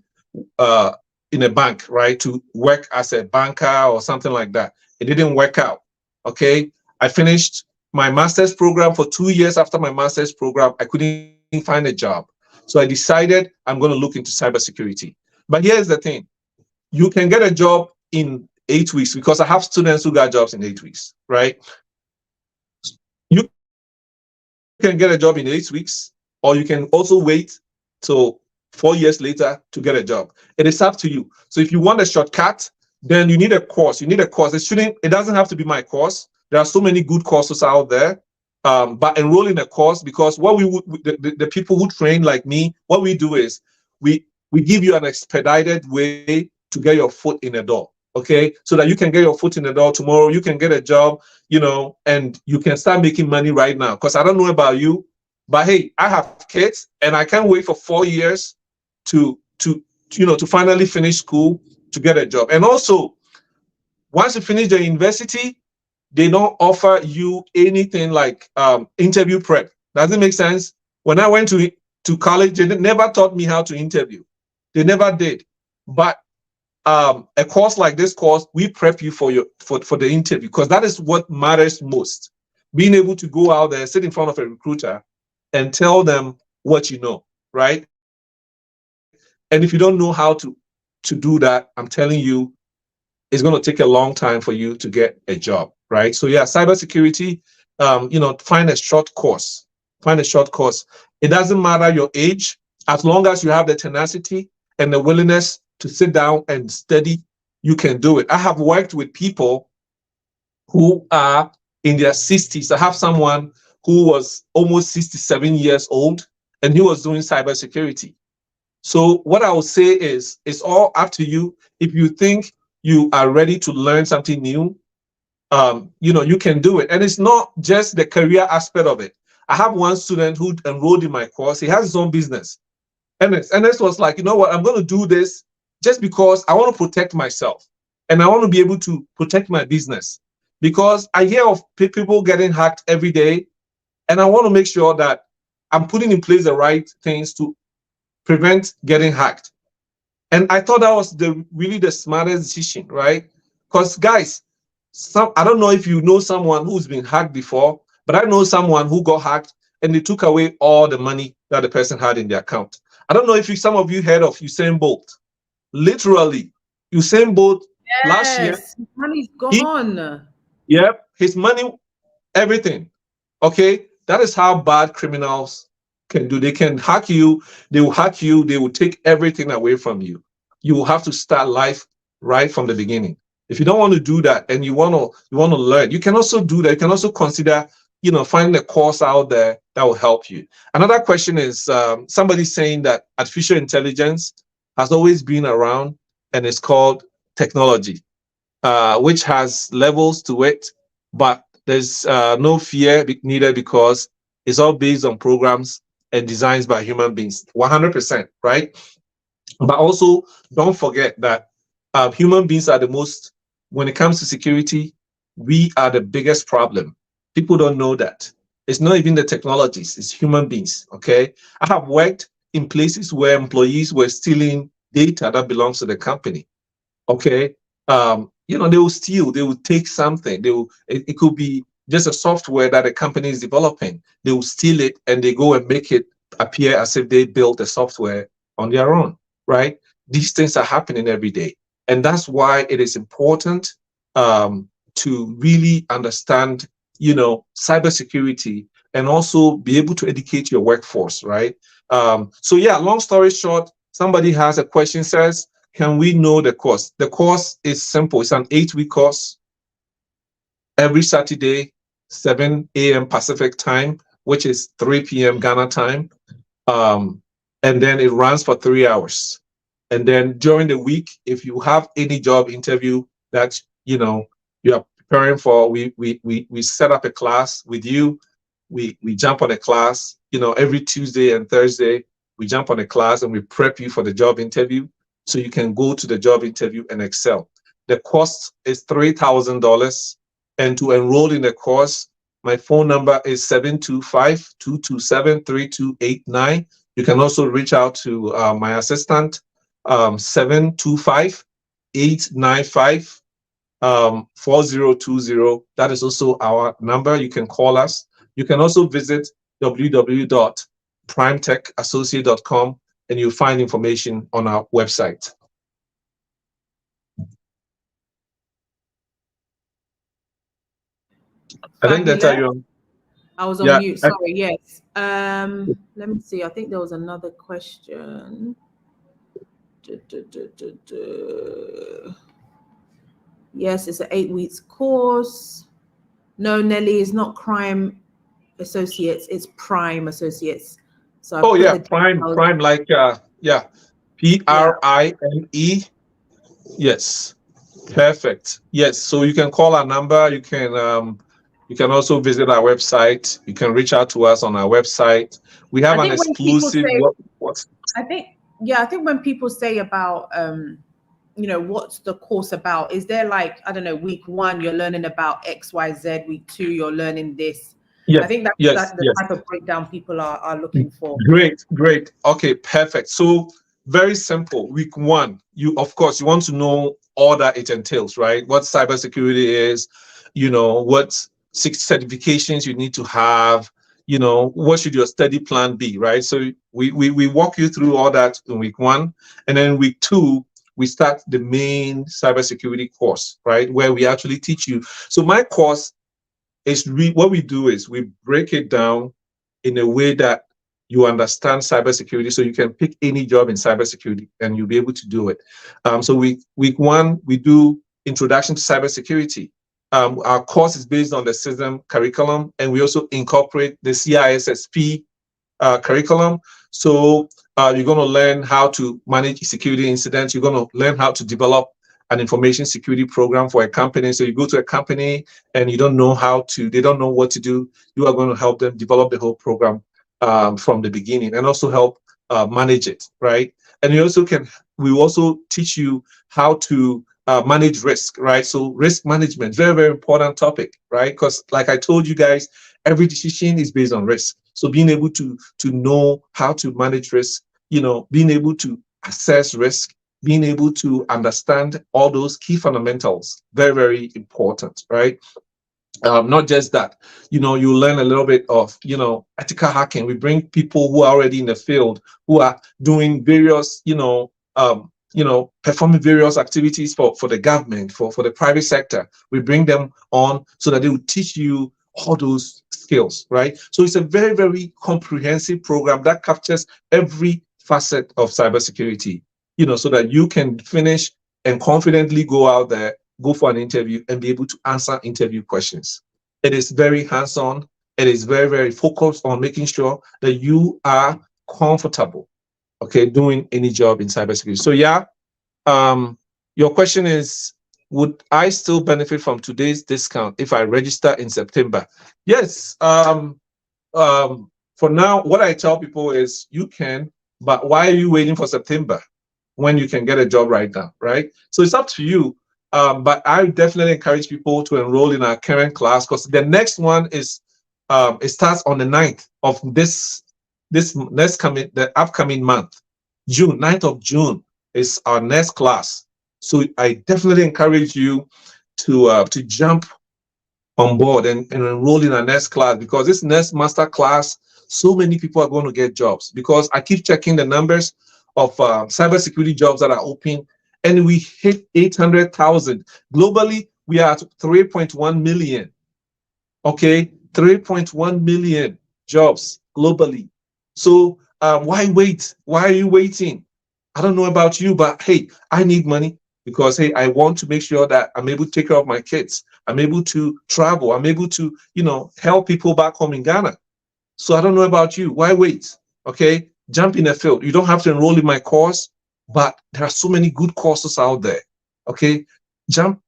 Speaker 2: in a bank, right, to work as a banker or something like that. It didn't work out. Okay, I finished my master's program. For 2 years after my master's program, I couldn't find a job. So I decided I'm going to look into cybersecurity. But here's the thing. You can get a job in 8 weeks, because I have students who got jobs in 8 weeks, right? You can get a job in 8 weeks, or you can also wait till 4 years later to get a job. It is up to you. So if you want a shortcut, then you need a course. You need a course. It doesn't have to be my course. There are so many good courses out there. But enroll in a course, because what the people who train like me, what we do is we give you an expedited way to get your foot in the door. Okay, so that you can get your foot in the door tomorrow, you can get a job, and you can start making money right now. Because I don't know about you, but hey, I have kids and I can't wait for 4 years to finally finish school to get a job. And also, once you finish the university, they don't offer you anything like interview prep. Does it make sense? When I went to college, they never taught me how to interview. They never did. But a course like this course, we prep you for the interview, because that is what matters most. Being able to go out there, sit in front of a recruiter and tell them what you know, right? And if you don't know how to do that, I'm telling you, it's going to take a long time for you to get a job, right? So yeah, cybersecurity, find a short course. Find a short course. It doesn't matter your age, as long as you have the tenacity and the willingness to sit down and study, you can do it. I have worked with people who are in their 60s. I have someone who was almost 67 years old, and he was doing cybersecurity. So what I would say is, it's all up to you. If you think you are ready to learn something new, you can do it. And it's not just the career aspect of it. I have one student who enrolled in my course. He has his own business. And this was like, you know what, I'm going to do this just because I want to protect myself. And I want to be able to protect my business. Because I hear of people getting hacked every day. And I want to make sure that I'm putting in place the right things to prevent getting hacked. And I thought that was really the smartest decision, right? Because guys, I don't know if you know someone who's been hacked before, but I know someone who got hacked and they took away all the money that the person had in their account. I don't know if some of you heard of Usain Bolt. Literally, Usain Bolt last year,
Speaker 1: his money's gone.
Speaker 2: His money, everything. Okay, that is how bad criminals can do. They can hack you. They will hack you. They will take everything away from you. You will have to start life right from the beginning. If you don't want to do that and you want to learn, you can also do that. You can also consider, finding a course out there that will help you. Another question is somebody saying that artificial intelligence has always been around, and it's called technology, which has levels to it, but there's no fear needed, because it's all based on programs and designs by human beings, 100%, right? But also, don't forget that human beings are the most, when it comes to security, we are the biggest problem. People don't know that. It's not even the technologies, it's human beings, okay? I have worked in places where employees were stealing data that belongs to the company, okay? They will steal, they will take something. It could be just a software that a company is developing. They will steal it and they go and make it appear as if they built the software on their own, right? These things are happening every day. And that's why it is important to really understand, cybersecurity, and also be able to educate your workforce, right? So yeah, long story short, somebody has a question, says, can we know the course? The course is simple. It's an 8-week course every Saturday, 7 a.m. Pacific time, which is 3 p.m. Ghana time. And then it runs for 3 hours. And then during the week, if you have any job interview that you are preparing for, we set up a class with you. We jump on a class, every Tuesday and Thursday, we jump on a class and we prep you for the job interview so you can go to the job interview and excel. The cost is $3,000. And to enroll in the course, my phone number is 725-227-3289. You can also reach out to my assistant, 725-895-4020. That is also our number. You can call us. You can also visit www.primetechassociate.com and you'll find information on our website. I think that's how you're.
Speaker 1: I was on mute. Sorry. Yes. Let me see. I think there was another question. Yes, it's an 8-week course. No, Nelly, it's not Crime Associates. It's Prime Associates. So
Speaker 2: Prime, like PRIME. Yes, perfect. Yes, so you can call our number. You can also visit our website. You can reach out to us on our website. We have an exclusive.
Speaker 1: I think when people say about what's the course about, is there like, I don't know, week 1 you're learning about XYZ, week 2 you're learning this?
Speaker 2: Yes,
Speaker 1: I think that's the type of breakdown people are looking for.
Speaker 2: Great. Okay, perfect. So very simple. Week 1, you want to know all that it entails, right? What cybersecurity is, what 6 certifications you need to have, what should your study plan be, right? So we walk you through all that in week 1, and then week 2 we start the main cybersecurity course, right, where we actually teach you. So my course is what we do is we break it down in a way that you understand cybersecurity, so you can pick any job in cybersecurity and you'll be able to do it. So week 1 we do introduction to cybersecurity. Our course is based on the system curriculum, and we also incorporate the CISSP curriculum. So you're going to learn how to manage security incidents. You're going to learn how to develop an information security program for a company. So you go to a company and they don't know what to do. You are going to help them develop the whole program from the beginning, and also help manage it, right? And we also teach you how to manage risk, right? So risk management, very, very important topic, right? Because like I told you guys, every decision is based on risk. So being able to know how to manage risk, being able to assess risk, being able to understand all those key fundamentals, very, very important, right? Not just that, you learn a little bit of, ethical hacking. We bring people who are already in the field, who are doing various, performing various activities for the government, for the private sector. We bring them on so that they will teach you all those skills, right? So it's a very, very comprehensive program that captures every facet of cybersecurity, so that you can finish and confidently go out there, go for an interview, and be able to answer interview questions. It is very hands-on. It is very, very focused on making sure that you are comfortable, okay, doing any job in cybersecurity. So yeah, your question is, would I still benefit from today's discount if I register in September? Yes. For now, what I tell people is you can, but why are you waiting for September when you can get a job right now, right? So it's up to you. But I definitely encourage people to enroll in our current class, because the next one is it starts on the 9th of the upcoming month. 9th of June is our next class. So I definitely encourage you to jump on board and enroll in our next class, because this next master class, so many people are going to get jobs, because I keep checking the numbers of cybersecurity jobs that are open, and we hit 800,000. Globally, we are at 3.1 million. Okay, 3.1 million jobs globally. So why wait? Why are you waiting? I don't know about you, but hey, I need money, because hey, I want to make sure that I'm able to take care of my kids. I'm able to travel. I'm able to, help people back home in Ghana. So I don't know about you. Why wait? Okay, jump in the field. You don't have to enroll in my course, but there are so many good courses out there. Okay,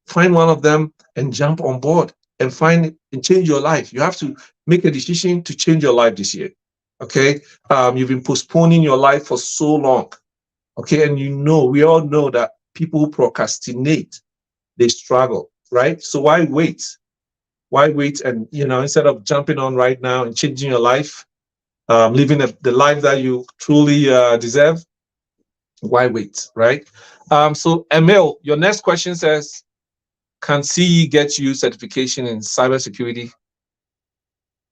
Speaker 2: find one of them and jump on board and find and change your life. You have to make a decision to change your life this year. Okay, you've been postponing your life for so long. Okay, and we all know that people who procrastinate, they struggle, right? So why wait? Why wait? And instead of jumping on right now and changing your life, living the life that you truly deserve, why wait, right? So Emil, your next question says, can CE get you certification in cybersecurity?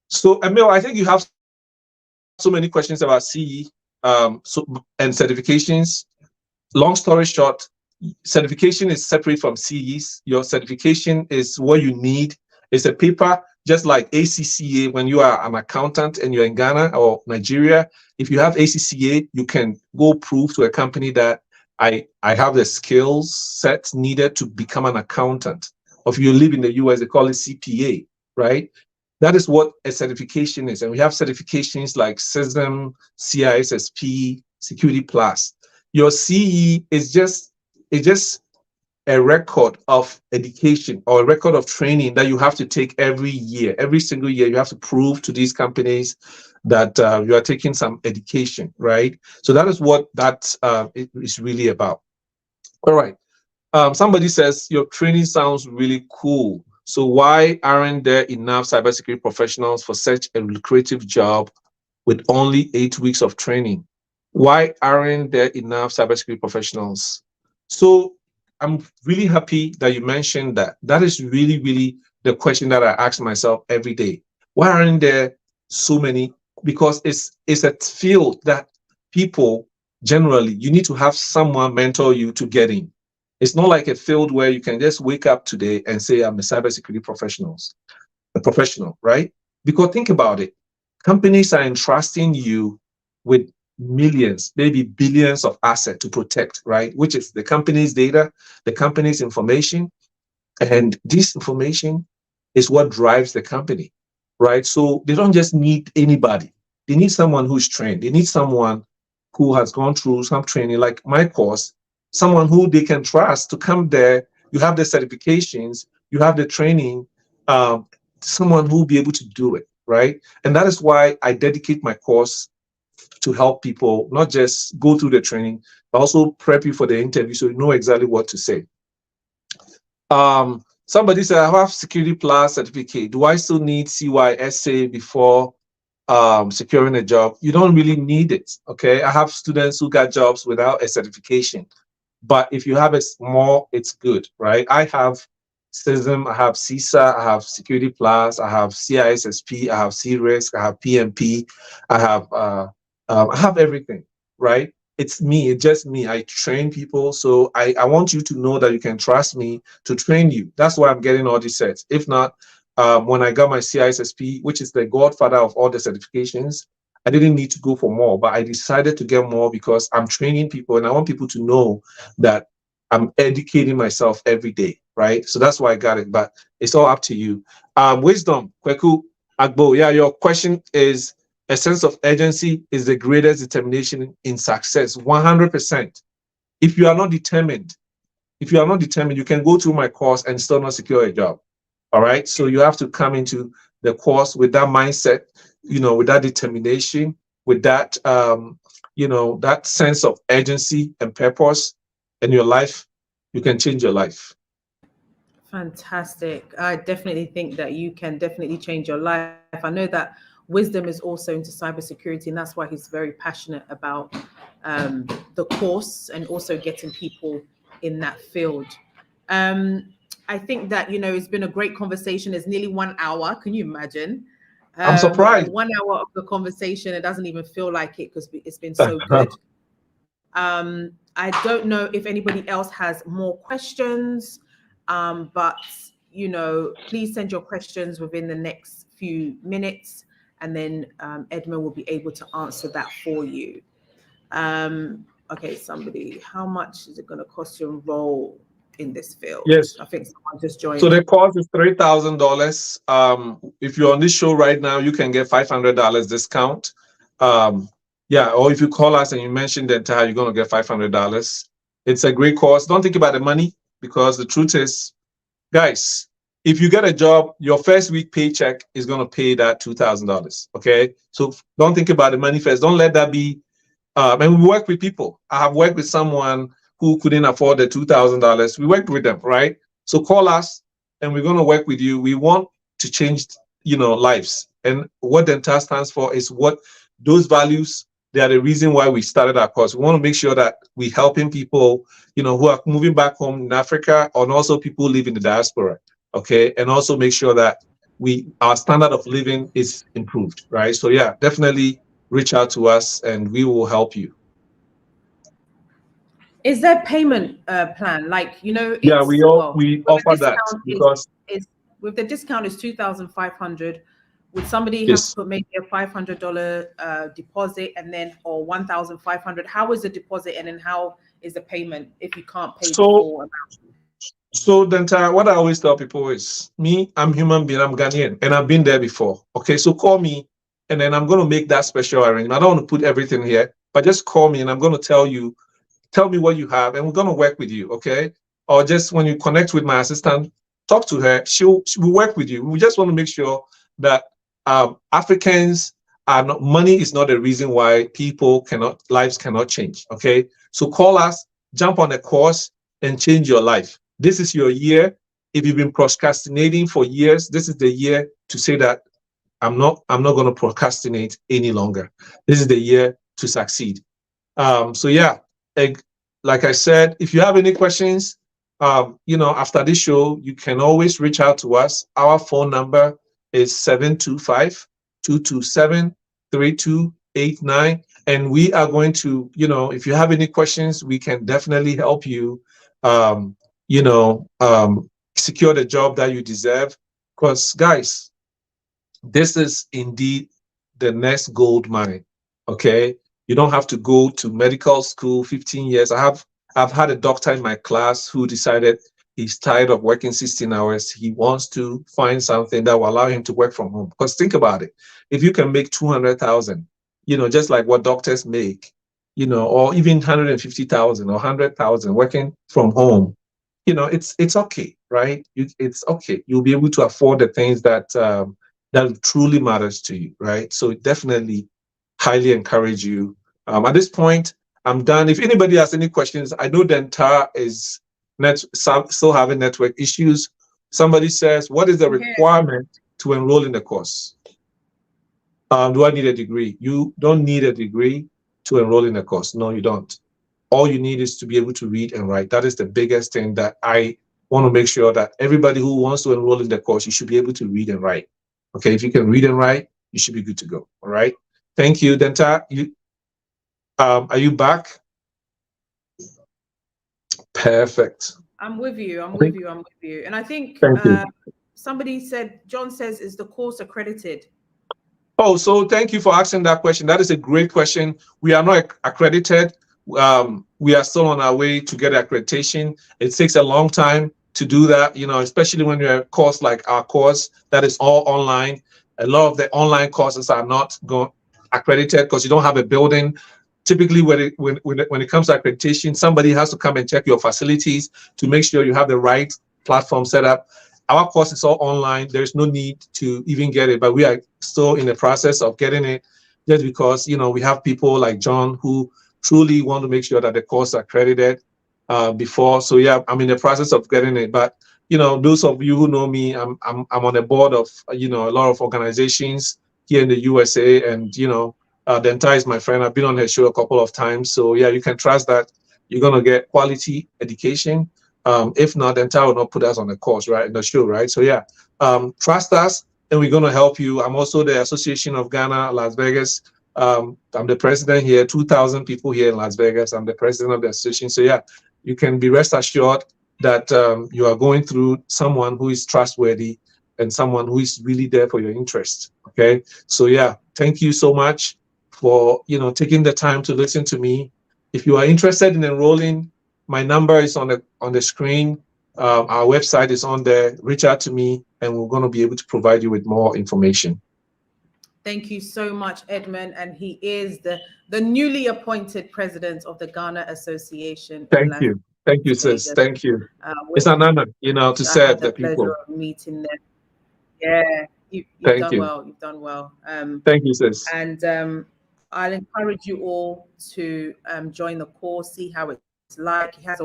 Speaker 2: So Emil, I think you have so many questions about CE and certifications. Long story short, certification is separate from CEs. Your certification is what you need. It's a paper, just like ACCA. When you are an accountant and you're in Ghana or Nigeria, if you have ACCA, you can go prove to a company that I have the skills set needed to become an accountant. Or if you live in the US, they call it CPA, right? That is what a certification is. And we have certifications like CISM, CISSP, Security Plus. Your CE is just a record of education or a record of training that you have to take every year. Every single year, you have to prove to these companies that you are taking some education, right? So that is what that is really about. All right. Somebody says your training sounds really cool. So why aren't there enough cybersecurity professionals for such a lucrative job with only 8 weeks of training? Why aren't there enough cybersecurity professionals? So I'm really happy that you mentioned that. That is really, really the question that I ask myself every day. Why aren't there so many? Because it's a field that people generally, you need to have someone mentor you to get in. It's not like a field where you can just wake up today and say, I'm a cybersecurity professional, right? Because think about it. Companies are entrusting you with millions, maybe billions of assets to protect, right? Which is the company's data, the company's information. And this information is what drives the company, right? So they don't just need anybody. They need someone who's trained. They need someone who has gone through some training, like my course, someone who they can trust to come there. You have the certifications, you have the training, someone who will be able to do it, right? And that is why I dedicate my course to help people not just go through the training, but also prep you for the interview so you know exactly what to say. Somebody said, I have Security Plus certificate. Do I still need CYSA before securing a job? You don't really need it, okay? I have students who got jobs without a certification. But if you have it more, it's good, right? I have CISM, I have CISA, I have Security Plus, I have CISSP, I have C-Risk, I have PMP, I have everything, right? It's me, it's just me. I train people. So I want you to know that you can trust me to train you. That's why I'm getting all these sets. If not, when I got my CISSP, which is the godfather of all the certifications, I didn't need to go for more, but I decided to get more because I'm training people and I want people to know that I'm educating myself every day, right? So that's why I got it, but it's all up to you. Wisdom, Kweku, Agbo, yeah, your question is, a sense of urgency is the greatest determination in success, 100%. If you are not determined, you can go through my course and still not secure a job, all right? So you have to come into the course with that mindset, with that determination, with that, that sense of urgency and purpose in your life. You can change your life.
Speaker 1: Fantastic. I definitely think that you can definitely change your life. I know that Wisdom is also into cybersecurity, and that's why he's very passionate about the course and also getting people in that field. I think that, it's been a great conversation. It's nearly 1 hour. Can you imagine?
Speaker 2: I'm surprised.
Speaker 1: 1 hour of the conversation. It doesn't even feel like it because it's been so good. I don't know if anybody else has more questions, but please send your questions within the next few minutes, and then Edmund will be able to answer that for you. Okay, how much is it going to cost to enroll in this field?
Speaker 2: Yes.
Speaker 1: I think someone just joined.
Speaker 2: So the cost is $3,000. If you're on this show right now, you can get $500 discount. Or if you call us and you mention the entire, you're going to get $500. It's a great course. Don't think about the money, because the truth is, guys, if you get a job, your first week paycheck is going to pay that $2,000. Okay, so don't think about the money first. Don't let that be. And we work with people. I have worked with someone who couldn't afford the $2,000. We worked with them, right? So call us, and we're going to work with you. We want to change, lives. And what Dental stands for is what those values. They are the reason why we started our course. We want to make sure that we're helping people, who are moving back home in Africa, and also people who live in the diaspora. Okay, and also make sure that our standard of living is improved, right? So yeah, definitely reach out to us, and we will help you.
Speaker 1: Is there payment plan? Like,
Speaker 2: Yeah, we offer that, because
Speaker 1: with the discount is $2,500. Would somebody
Speaker 2: Yes.
Speaker 1: have to put maybe a $500 deposit, and then, or $1,500? How is the deposit, and then how is the payment if you can't pay the full amount?
Speaker 2: So Denta, what I always tell people is, I'm human being, I'm Ghanaian, and I've been there before. Okay, so call me, and then I'm going to make that special arrangement. I don't want to put everything here, but just call me, and I'm going to tell me what you have, and we're going to work with you. Okay, or just when you connect with my assistant, talk to her. She will work with you. We just want to make sure that Africans are not. Money is not the reason why lives cannot change. Okay, so call us, jump on a course, and change your life. This is your year. If you've been procrastinating for years, this is the year to say that I'm not going to procrastinate any longer. This is the year to succeed. So yeah, like I said, if you have any questions, after this show, you can always reach out to us. Our phone number is 725-227-3289. And we are going to, if you have any questions, we can definitely help you, secure the job that you deserve. Because guys, this is indeed the next gold mine. Okay, you don't have to go to medical school 15 years. I've had a doctor in my class who decided he's tired of working 16 hours. He wants to find something that will allow him to work from home. Because think about it, if you can make 200,000, just like what doctors make, or even 150,000 or 100,000 working from home, it's okay, right? It's okay. You'll be able to afford the things that truly matters to you, right? So definitely highly encourage you. At this point, I'm done. If anybody has any questions, I know Denta is still having network issues. Somebody says, what is the requirement to enroll in the course? Do I need a degree? You don't need a degree to enroll in the course. No, you don't. All you need is to be able to read and write. That is the biggest thing that I want to make sure that everybody who wants to enroll in the course, you should be able to read and write. Okay, if you can read and write, you should be good to go. All right. Thank you, Denta. Are you back? Perfect.
Speaker 1: I'm with you. And I think somebody said, John says, is the course accredited?
Speaker 2: Oh, so thank you for asking that question. That is a great question. We are not accredited. We are still on our way to get accreditation. It takes a long time to do that, especially when you're a course like our course that is all online. A lot of the online courses are not accredited because you don't have a building. Typically, when it comes to accreditation, somebody has to come and check your facilities to make sure you have the right platform set up. Our course is all online. There's no need to even get it, but we are still in the process of getting it, just because we have people like John who truly want to make sure that the course are accredited before. So yeah, I'm in the process of getting it. But those of you who know me, I'm on the board of a lot of organizations here in the USA, and Denta is my friend. I've been on her show a couple of times. So yeah, you can trust that you're gonna get quality education. If not, then Tara will not put us on the course, right, in the show, right? So yeah, trust us, and we're going to help you. I'm also the Association of Ghana, Las Vegas. I'm the president here, 2,000 people here in Las Vegas. I'm the president of the association. So yeah, you can be rest assured that you are going through someone who is trustworthy and someone who is really there for your interest. Okay. So yeah, thank you so much for, taking the time to listen to me. If you are interested in enrolling, my number is on the screen. Our website is on there. Reach out to me, and we're going to be able to provide you with more information.
Speaker 1: Thank you so much, Edmund. And he is the newly appointed president of the Ghana Association in
Speaker 2: Thank
Speaker 1: Las
Speaker 2: you. Thank you, sis.
Speaker 1: Vegas.
Speaker 2: Thank you. It's an honor, to
Speaker 1: I had
Speaker 2: serve
Speaker 1: the
Speaker 2: the
Speaker 1: pleasure
Speaker 2: people.
Speaker 1: of meeting them. Yeah, you've
Speaker 2: Thank
Speaker 1: done
Speaker 2: you.
Speaker 1: well. You've done well.
Speaker 2: Thank you, sis.
Speaker 1: And I'll encourage you all to join the course, see how it's like. He has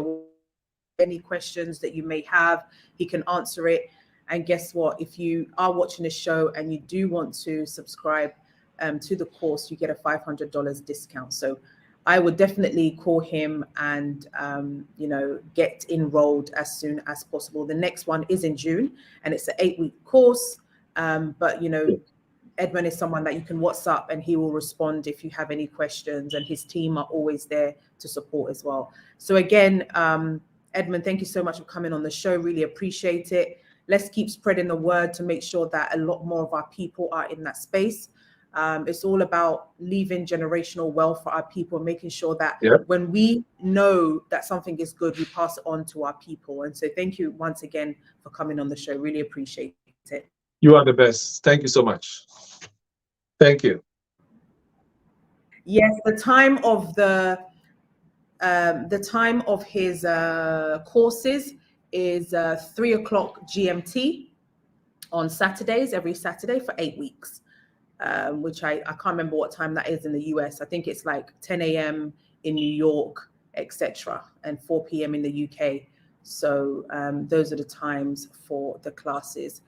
Speaker 1: any questions that you may have, he can answer it. And guess what? If you are watching the show and you do want to subscribe to the course, you get a $500 discount. So I would definitely call him and, get enrolled as soon as possible. The next one is in June, and it's an 8-week course. But Edmund is someone that you can WhatsApp and he will respond if you have any questions, and his team are always there to support as well. So again, Edmund, thank you so much for coming on the show. Really appreciate it. Let's keep spreading the word to make sure that a lot more of our people are in that space. It's all about leaving generational wealth for our people, making sure that when we know that something is good, we pass it on to our people. And so thank you once again for coming on the show. Really appreciate it.
Speaker 2: You are the best. Thank you so much. Thank you.
Speaker 1: Yes, the time of his courses is 3 o'clock GMT on Saturdays, every Saturday for 8 weeks, which I can't remember what time that is in the US. I think it's like 10 a.m. in New York, etc., and 4 p.m. in the UK. So those are the times for the classes.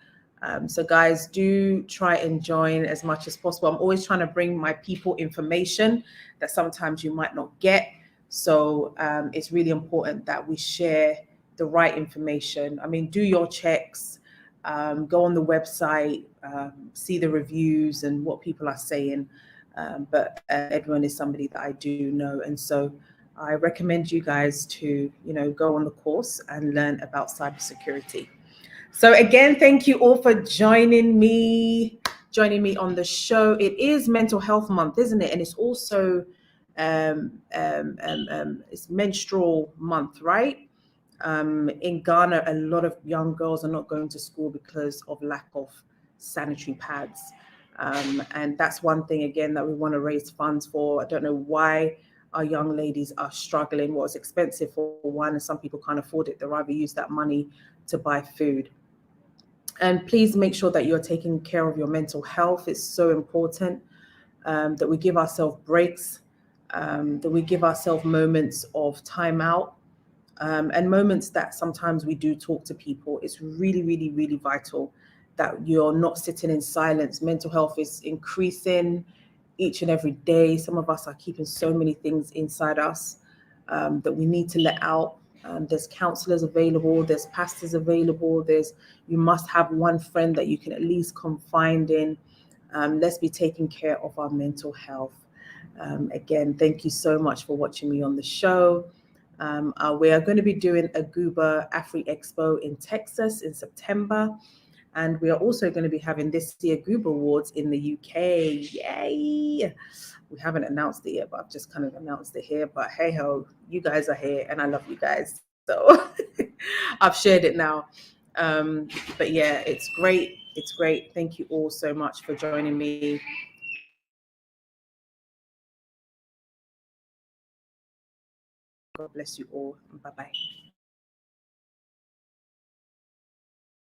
Speaker 1: So guys, do try and join as much as possible. I'm always trying to bring my people information that sometimes you might not get. So it's really important that we share the right information. I mean, do your checks, go on the website, see the reviews and what people are saying. But Edwin is somebody that I do know. And so I recommend you guys to, go on the course and learn about cybersecurity. So again, thank you all for joining me on the show. It is Mental Health Month, isn't it? And it's also it's menstrual month, right? In Ghana, a lot of young girls are not going to school because of lack of sanitary pads. And that's one thing, again, that we want to raise funds for. I don't know why our young ladies are struggling. Well, it's expensive for one, and some people can't afford it. They'd rather use that money to buy food. And please make sure that you're taking care of your mental health. It's so important that we give ourselves breaks, that we give ourselves moments of time out, and moments that sometimes we do talk to people. It's really, really, really vital that you're not sitting in silence. Mental health is increasing each and every day. Some of us are keeping so many things inside us that we need to let out. There's counselors available, there's pastors available, you must have one friend that you can at least confide in. Let's be taking care of our mental health. Again, thank you so much for watching me on the show. We are going to be doing a Gooba Afri Expo in Texas in September. And we are also going to be having this year Gooba Awards in the UK. Yay! We haven't announced it yet, but I've just kind of announced it here. But hey ho, you guys are here and I love you guys. So I've shared it now. But yeah, it's great. It's great. Thank you all so much for joining me. God bless you all. Bye-bye.